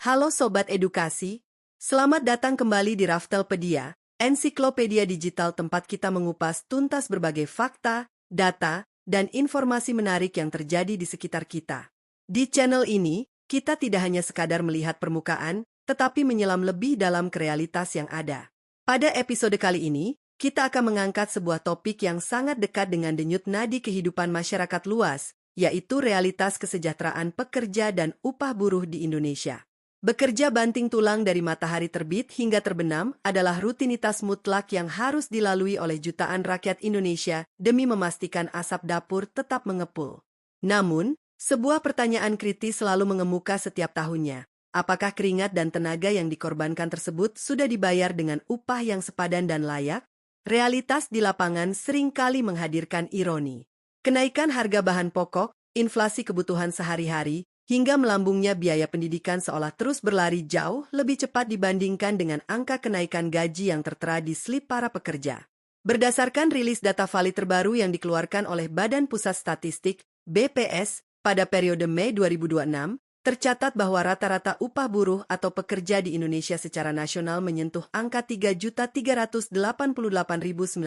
Halo Sobat Edukasi, selamat datang kembali di Raftelpedia, ensiklopedia digital tempat kita mengupas tuntas berbagai fakta, data, dan informasi menarik yang terjadi di sekitar kita. Di channel ini, kita tidak hanya sekadar melihat permukaan, tetapi menyelam lebih dalam ke realitas yang ada. Pada episode kali ini, kita akan mengangkat sebuah topik yang sangat dekat dengan denyut nadi kehidupan masyarakat luas, yaitu realitas kesejahteraan pekerja dan upah buruh di Indonesia. Bekerja banting tulang dari matahari terbit hingga terbenam adalah rutinitas mutlak yang harus dilalui oleh jutaan rakyat Indonesia demi memastikan asap dapur tetap mengepul. Namun, sebuah pertanyaan kritis selalu mengemuka setiap tahunnya. Apakah keringat dan tenaga yang dikorbankan tersebut sudah dibayar dengan upah yang sepadan dan layak? Realitas di lapangan seringkali menghadirkan ironi. Kenaikan harga bahan pokok, inflasi kebutuhan sehari-hari, hingga melambungnya biaya pendidikan seolah terus berlari jauh lebih cepat dibandingkan dengan angka kenaikan gaji yang tertera di slip para pekerja. Berdasarkan rilis data valid terbaru yang dikeluarkan oleh Badan Pusat Statistik, BPS, pada periode Mei 2026, tercatat bahwa rata-rata upah buruh atau pekerja di Indonesia secara nasional menyentuh angka Rp3.388.976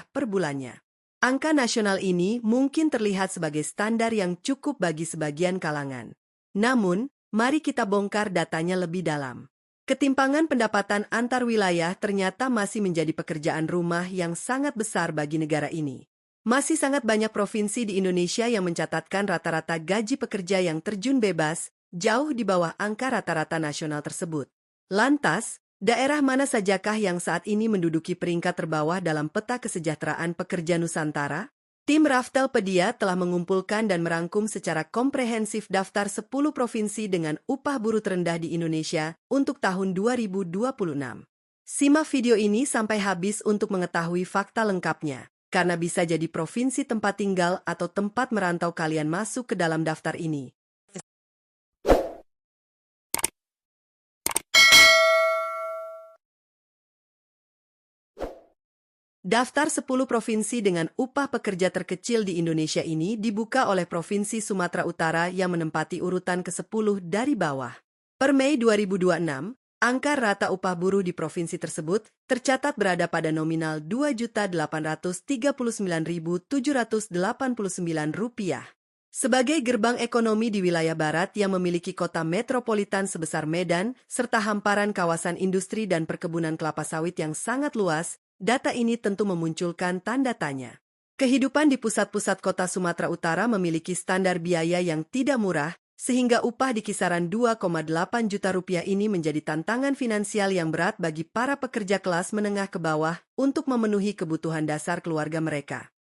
per bulannya. Angka nasional ini mungkin terlihat sebagai standar yang cukup bagi sebagian kalangan. Namun, mari kita bongkar datanya lebih dalam. Ketimpangan pendapatan antar wilayah ternyata masih menjadi pekerjaan rumah yang sangat besar bagi negara ini. Masih sangat banyak provinsi di Indonesia yang mencatatkan rata-rata gaji pekerja yang terjun bebas, jauh di bawah angka rata-rata nasional tersebut. Lantas, daerah mana sajakah yang saat ini menduduki peringkat terbawah dalam peta kesejahteraan pekerja Nusantara? Tim Raftelpedia telah mengumpulkan dan merangkum secara komprehensif daftar 10 provinsi dengan upah buruh terendah di Indonesia untuk tahun 2026. Simak video ini sampai habis untuk mengetahui fakta lengkapnya, karena bisa jadi provinsi tempat tinggal atau tempat merantau kalian masuk ke dalam daftar ini. Daftar 10 provinsi dengan upah pekerja terkecil di Indonesia ini dibuka oleh Provinsi Sumatera Utara yang menempati urutan ke-10 dari bawah. Per Mei 2026, angka rata upah buruh di provinsi tersebut tercatat berada pada nominal Rp2.839.789. Sebagai gerbang ekonomi di wilayah barat yang memiliki kota metropolitan sebesar Medan, serta hamparan kawasan industri dan perkebunan kelapa sawit yang sangat luas, data ini tentu memunculkan tanda tanya. Kehidupan di pusat-pusat kota Sumatera Utara memiliki standar biaya yang tidak murah, sehingga upah di kisaran Rp2,8 juta ini menjadi tantangan finansial yang berat bagi para pekerja kelas menengah ke bawah untuk memenuhi kebutuhan dasar keluarga mereka.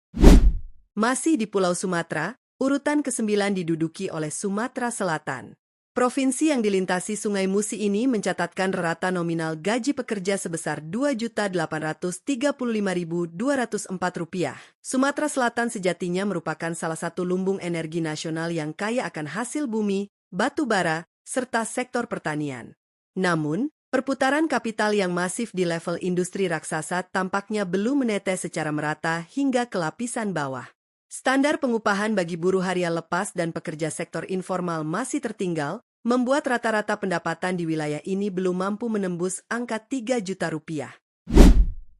Masih di Pulau Sumatera, urutan ke-9 diduduki oleh Sumatera Selatan. Provinsi yang dilintasi Sungai Musi ini mencatatkan rata nominal gaji pekerja sebesar Rp2.835.204. Sumatera Selatan sejatinya merupakan salah satu lumbung energi nasional yang kaya akan hasil bumi, batu bara, serta sektor pertanian. Namun, perputaran kapital yang masif di level industri raksasa tampaknya belum menetes secara merata hingga ke lapisan bawah. Standar pengupahan bagi buruh harian lepas dan pekerja sektor informal masih tertinggal, membuat rata-rata pendapatan di wilayah ini belum mampu menembus angka Rp3 juta.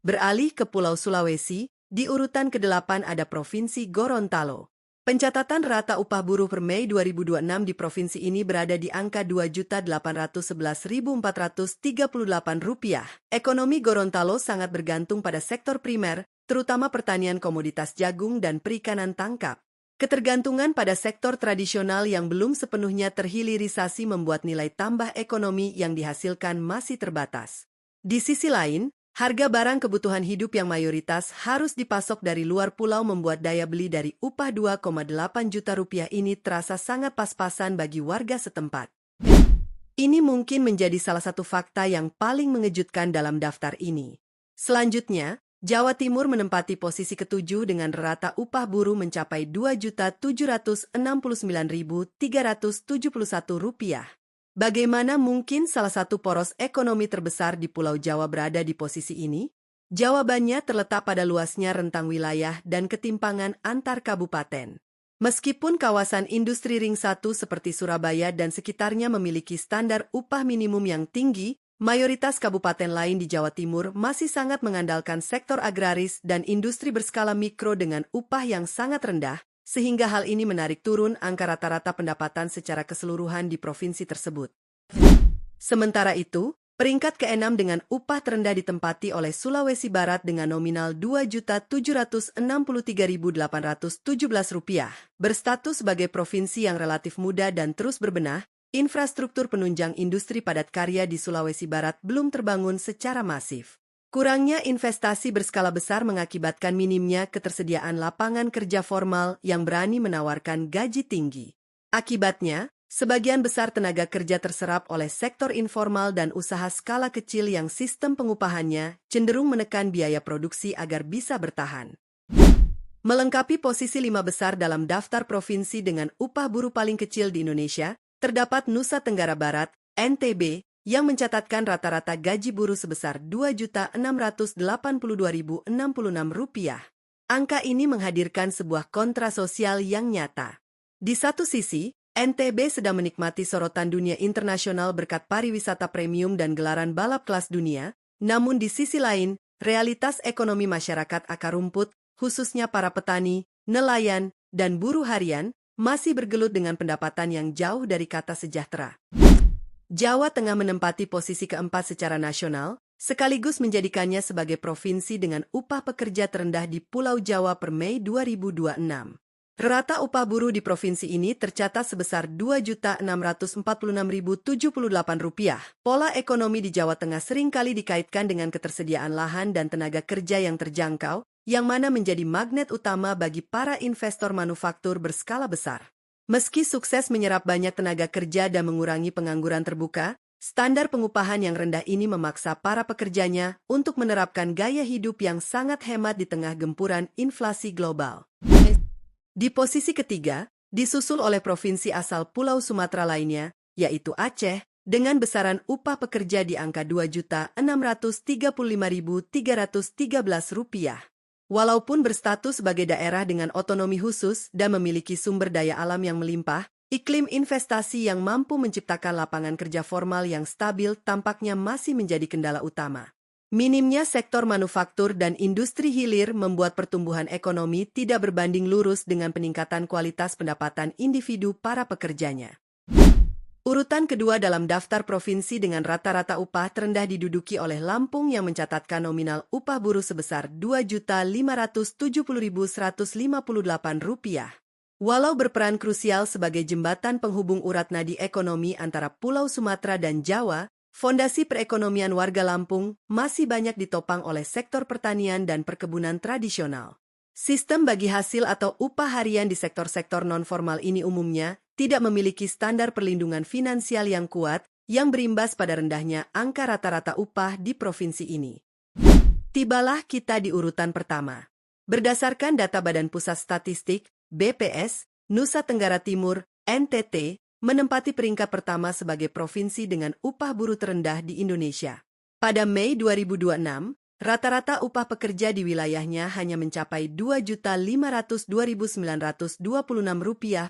Beralih ke Pulau Sulawesi, di urutan ke-8 ada Provinsi Gorontalo. Pencatatan rata upah buruh per Mei 2026 di provinsi ini berada di angka Rp2.811.438. Ekonomi Gorontalo sangat bergantung pada sektor primer, terutama pertanian komoditas jagung dan perikanan tangkap. Ketergantungan pada sektor tradisional yang belum sepenuhnya terhilirisasi membuat nilai tambah ekonomi yang dihasilkan masih terbatas. Di sisi lain, harga barang kebutuhan hidup yang mayoritas harus dipasok dari luar pulau membuat daya beli dari upah Rp2,8 juta ini terasa sangat pas-pasan bagi warga setempat. Ini mungkin menjadi salah satu fakta yang paling mengejutkan dalam daftar ini. Selanjutnya, Jawa Timur menempati posisi ke-7 dengan rata upah buruh mencapai Rp2.769.371. Bagaimana mungkin salah satu poros ekonomi terbesar di Pulau Jawa berada di posisi ini? Jawabannya terletak pada luasnya rentang wilayah dan ketimpangan antar kabupaten. Meskipun kawasan industri ring 1 seperti Surabaya dan sekitarnya memiliki standar upah minimum yang tinggi, mayoritas kabupaten lain di Jawa Timur masih sangat mengandalkan sektor agraris dan industri berskala mikro dengan upah yang sangat rendah, sehingga hal ini menarik turun angka rata-rata pendapatan secara keseluruhan di provinsi tersebut. Sementara itu, peringkat ke-6 dengan upah terendah ditempati oleh Sulawesi Barat dengan nominal Rp2.763.817. Berstatus sebagai provinsi yang relatif muda dan terus berbenah, infrastruktur penunjang industri padat karya di Sulawesi Barat belum terbangun secara masif. Kurangnya investasi berskala besar mengakibatkan minimnya ketersediaan lapangan kerja formal yang berani menawarkan gaji tinggi. Akibatnya, sebagian besar tenaga kerja terserap oleh sektor informal dan usaha skala kecil yang sistem pengupahannya cenderung menekan biaya produksi agar bisa bertahan. Melengkapi posisi 5 besar dalam daftar provinsi dengan upah buruh paling kecil di Indonesia, terdapat Nusa Tenggara Barat, NTB, yang mencatatkan rata-rata gaji buruh sebesar Rp2.682.066. Angka ini menghadirkan sebuah kontra sosial yang nyata. Di satu sisi, NTB sedang menikmati sorotan dunia internasional berkat pariwisata premium dan gelaran balap kelas dunia, namun di sisi lain, realitas ekonomi masyarakat akar rumput, khususnya para petani, nelayan, dan buruh harian, masih bergelut dengan pendapatan yang jauh dari kata sejahtera. Jawa Tengah menempati posisi keempat secara nasional, sekaligus menjadikannya sebagai provinsi dengan upah pekerja terendah di Pulau Jawa per Mei 2026. Rata upah buruh di provinsi ini tercatat sebesar Rp2.646.078. Pola ekonomi di Jawa Tengah seringkali dikaitkan dengan ketersediaan lahan dan tenaga kerja yang terjangkau, yang mana menjadi magnet utama bagi para investor manufaktur berskala besar. Meski sukses menyerap banyak tenaga kerja dan mengurangi pengangguran terbuka, standar pengupahan yang rendah ini memaksa para pekerjanya untuk menerapkan gaya hidup yang sangat hemat di tengah gempuran inflasi global. Di posisi ketiga, disusul oleh provinsi asal Pulau Sumatera lainnya, yaitu Aceh, dengan besaran upah pekerja di angka Rp2.635.313. Walaupun berstatus sebagai daerah dengan otonomi khusus dan memiliki sumber daya alam yang melimpah, iklim investasi yang mampu menciptakan lapangan kerja formal yang stabil tampaknya masih menjadi kendala utama. Minimnya sektor manufaktur dan industri hilir membuat pertumbuhan ekonomi tidak berbanding lurus dengan peningkatan kualitas pendapatan individu para pekerjanya. Urutan kedua dalam daftar provinsi dengan rata-rata upah terendah diduduki oleh Lampung yang mencatatkan nominal upah buruh sebesar Rp2.570.158. Walau berperan krusial sebagai jembatan penghubung urat nadi ekonomi antara Pulau Sumatera dan Jawa, fondasi perekonomian warga Lampung masih banyak ditopang oleh sektor pertanian dan perkebunan tradisional. Sistem bagi hasil atau upah harian di sektor-sektor non-formal ini umumnya tidak memiliki standar perlindungan finansial yang kuat yang berimbas pada rendahnya angka rata-rata upah di provinsi ini. Tibalah kita di urutan pertama. Berdasarkan data Badan Pusat Statistik, BPS, Nusa Tenggara Timur, NTT, menempati peringkat pertama sebagai provinsi dengan upah buruh terendah di Indonesia. Pada Mei 2026, rata-rata upah pekerja di wilayahnya hanya mencapai Rp2.502.926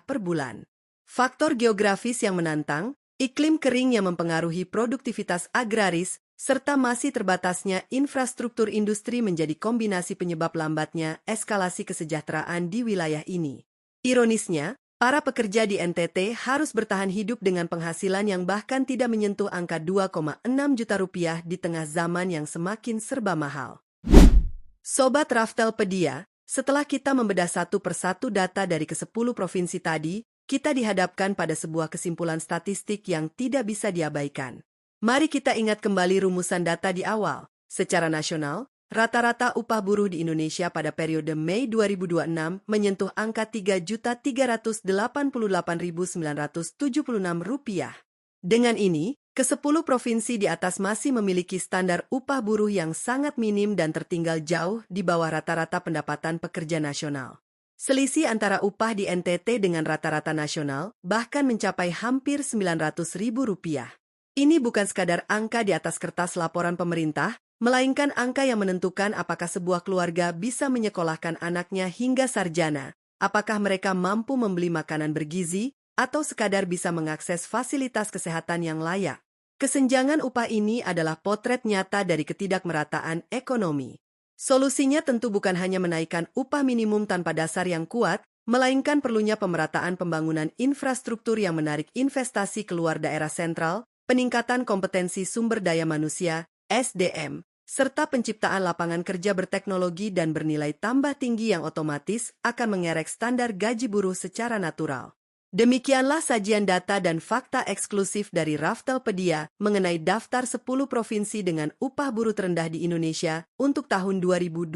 per bulan. Faktor geografis yang menantang, iklim kering yang mempengaruhi produktivitas agraris, serta masih terbatasnya infrastruktur industri menjadi kombinasi penyebab lambatnya eskalasi kesejahteraan di wilayah ini. Ironisnya, para pekerja di NTT harus bertahan hidup dengan penghasilan yang bahkan tidak menyentuh angka Rp2,6 juta di tengah zaman yang semakin serba mahal. Sobat Raftelpedia, setelah kita membedah satu persatu data dari ke-10 provinsi tadi, kita dihadapkan pada sebuah kesimpulan statistik yang tidak bisa diabaikan. Mari kita ingat kembali rumusan data di awal. Secara nasional, rata-rata upah buruh di Indonesia pada periode Mei 2026 menyentuh angka Rp3.388.976. Dengan ini, ke-10 provinsi di atas masih memiliki standar upah buruh yang sangat minim dan tertinggal jauh di bawah rata-rata pendapatan pekerja nasional. Selisih antara upah di NTT dengan rata-rata nasional bahkan mencapai hampir Rp900.000. Ini bukan sekadar angka di atas kertas laporan pemerintah, melainkan angka yang menentukan apakah sebuah keluarga bisa menyekolahkan anaknya hingga sarjana, apakah mereka mampu membeli makanan bergizi, atau sekadar bisa mengakses fasilitas kesehatan yang layak. Kesenjangan upah ini adalah potret nyata dari ketidakmerataan ekonomi. Solusinya tentu bukan hanya menaikkan upah minimum tanpa dasar yang kuat, melainkan perlunya pemerataan pembangunan infrastruktur yang menarik investasi keluar daerah sentral, peningkatan kompetensi sumber daya manusia, SDM, serta penciptaan lapangan kerja berteknologi dan bernilai tambah tinggi yang otomatis akan mengerek standar gaji buruh secara natural. Demikianlah sajian data dan fakta eksklusif dari Raftelpedia mengenai daftar 10 provinsi dengan upah buruh terendah di Indonesia untuk tahun 2026.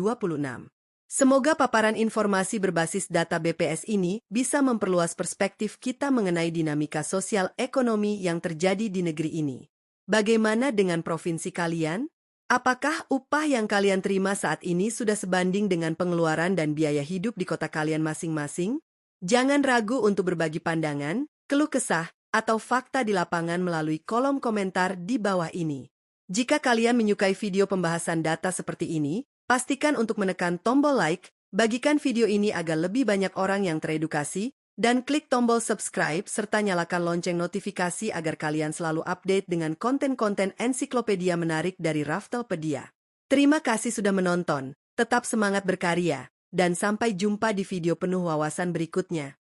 Semoga paparan informasi berbasis data BPS ini bisa memperluas perspektif kita mengenai dinamika sosial ekonomi yang terjadi di negeri ini. Bagaimana dengan provinsi kalian? Apakah upah yang kalian terima saat ini sudah sebanding dengan pengeluaran dan biaya hidup di kota kalian masing-masing? Jangan ragu untuk berbagi pandangan, keluh kesah, atau fakta di lapangan melalui kolom komentar di bawah ini. Jika kalian menyukai video pembahasan data seperti ini, pastikan untuk menekan tombol like, bagikan video ini agar lebih banyak orang yang teredukasi, dan klik tombol subscribe serta nyalakan lonceng notifikasi agar kalian selalu update dengan konten-konten ensiklopedia menarik dari Raftelpedia. Terima kasih sudah menonton, tetap semangat berkarya. Dan sampai jumpa di video penuh wawasan berikutnya.